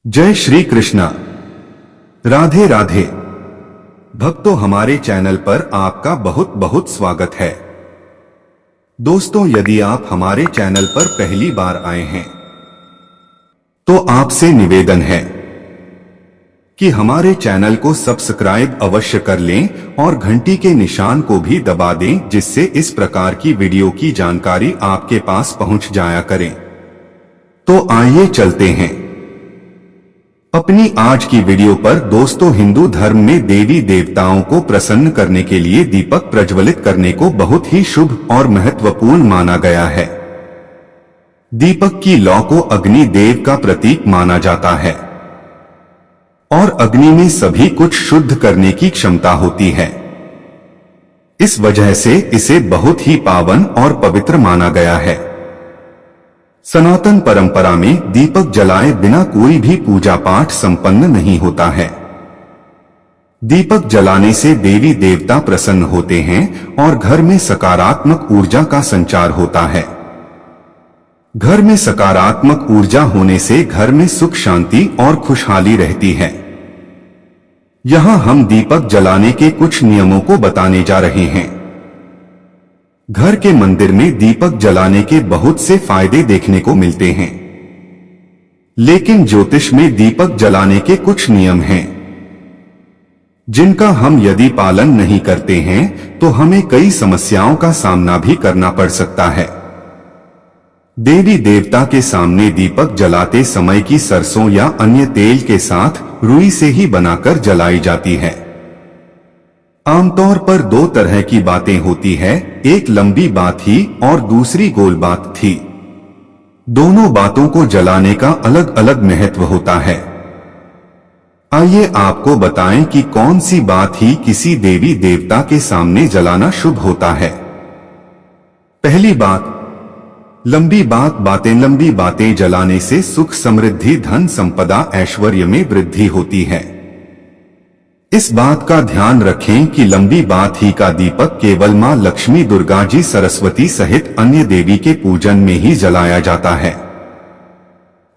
जय श्री कृष्णा। राधे राधे। भक्तों, हमारे चैनल पर आपका बहुत बहुत स्वागत है। दोस्तों, यदि आप हमारे चैनल पर पहली बार आए हैं तो आपसे निवेदन है कि हमारे चैनल को सब्सक्राइब अवश्य कर लें और घंटी के निशान को भी दबा दें, जिससे इस प्रकार की वीडियो की जानकारी आपके पास पहुंच जाया करें। तो आइए चलते हैं अपनी आज की वीडियो पर। दोस्तों, हिंदू धर्म में देवी देवताओं को प्रसन्न करने के लिए दीपक प्रज्वलित करने को बहुत ही शुभ और महत्वपूर्ण माना गया है। दीपक की लौ को अग्नि देव का प्रतीक माना जाता है और अग्नि में सभी कुछ शुद्ध करने की क्षमता होती है। इस वजह से इसे बहुत ही पावन और पवित्र माना गया है। सनातन परंपरा में दीपक जलाए बिना कोई भी पूजा पाठ संपन्न नहीं होता है। दीपक जलाने से देवी देवता प्रसन्न होते हैं और घर में सकारात्मक ऊर्जा का संचार होता है। घर में सकारात्मक ऊर्जा होने से घर में सुख शांति और खुशहाली रहती है। यहाँ हम दीपक जलाने के कुछ नियमों को बताने जा रहे हैं। घर के मंदिर में दीपक जलाने के बहुत से फायदे देखने को मिलते हैं, लेकिन ज्योतिष में दीपक जलाने के कुछ नियम हैं जिनका हम यदि पालन नहीं करते हैं तो हमें कई समस्याओं का सामना भी करना पड़ सकता है। देवी देवता के सामने दीपक जलाते समय की सरसों या अन्य तेल के साथ रुई से ही बनाकर जलाई जाती है। आमतौर पर दो तरह की बातें होती है, एक लंबी बात थी और दूसरी गोल बात थी। दोनों बातों को जलाने का अलग अलग महत्व होता है। आइए आपको बताएं कि कौन सी बात ही किसी देवी देवता के सामने जलाना शुभ होता है। पहली बात, लंबी बातें। लंबी बातें जलाने से सुख समृद्धि धन संपदा ऐश्वर्य में वृद्धि होती है। इस बात का ध्यान रखें कि लंबी बात ही का दीपक केवल मां लक्ष्मी, दुर्गा जी, सरस्वती सहित अन्य देवी के पूजन में ही जलाया जाता है।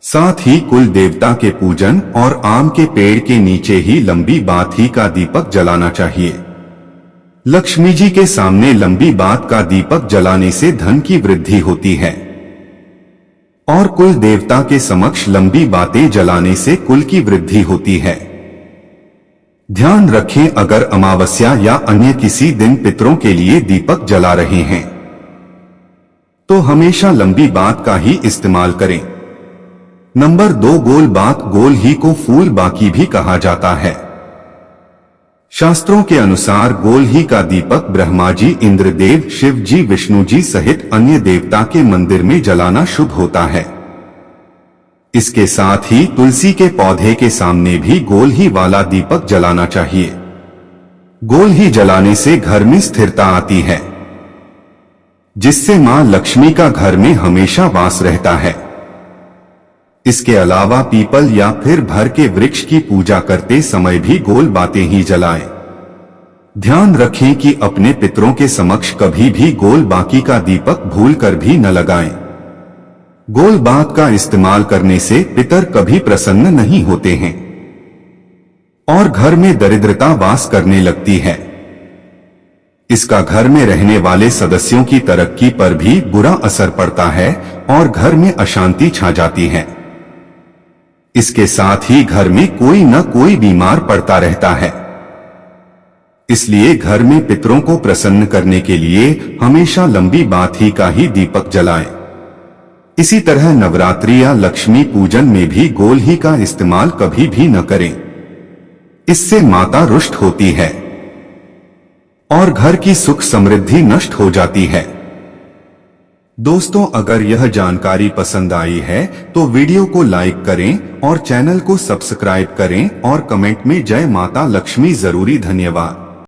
साथ ही कुल देवता के पूजन और आम के पेड़ के नीचे ही लंबी बात ही का दीपक जलाना चाहिए। लक्ष्मी जी के सामने लंबी बात का दीपक जलाने से धन की वृद्धि होती है और कुल देवता के समक्ष लंबी बातें जलाने से कुल की वृद्धि होती है। ध्यान रखें, अगर अमावस्या या अन्य किसी दिन पितरों के लिए दीपक जला रहे हैं तो हमेशा लंबी बात का ही इस्तेमाल करें। नंबर 2, गोल बात। गोल ही को फूल बाकी भी कहा जाता है। शास्त्रों के अनुसार गोल ही का दीपक ब्रह्मा जी, इंद्रदेव, शिव जी, विष्णु जी सहित अन्य देवता के मंदिर में जलाना शुभ होता है। इसके साथ ही तुलसी के पौधे के सामने भी गोल ही वाला दीपक जलाना चाहिए। गोल ही जलाने से घर में स्थिरता आती है, जिससे मां लक्ष्मी का घर में हमेशा वास रहता है। इसके अलावा पीपल या फिर भर के वृक्ष की पूजा करते समय भी गोल बातें ही जलाएं। ध्यान रखें कि अपने पितरों के समक्ष कभी भी गोल बाकी का दीपक भूलकर भी न लगाएं। गोल बात का इस्तेमाल करने से पितर कभी प्रसन्न नहीं होते हैं और घर में दरिद्रता वास करने लगती है। इसका घर में रहने वाले सदस्यों की तरक्की पर भी बुरा असर पड़ता है और घर में अशांति छा जाती है। इसके साथ ही घर में कोई न कोई बीमार पड़ता रहता है। इसलिए घर में पितरों को प्रसन्न करने के लिए हमेशा लंबी बात ही का ही दीपक जलाएं। इसी तरह नवरात्रि या लक्ष्मी पूजन में भी गोल ही का इस्तेमाल कभी भी न करें। इससे माता रुष्ट होती है और घर की सुख समृद्धि नष्ट हो जाती है। दोस्तों, अगर यह जानकारी पसंद आई है तो वीडियो को लाइक करें और चैनल को सब्सक्राइब करें और कमेंट में जय माता लक्ष्मी जरूरी धन्यवाद।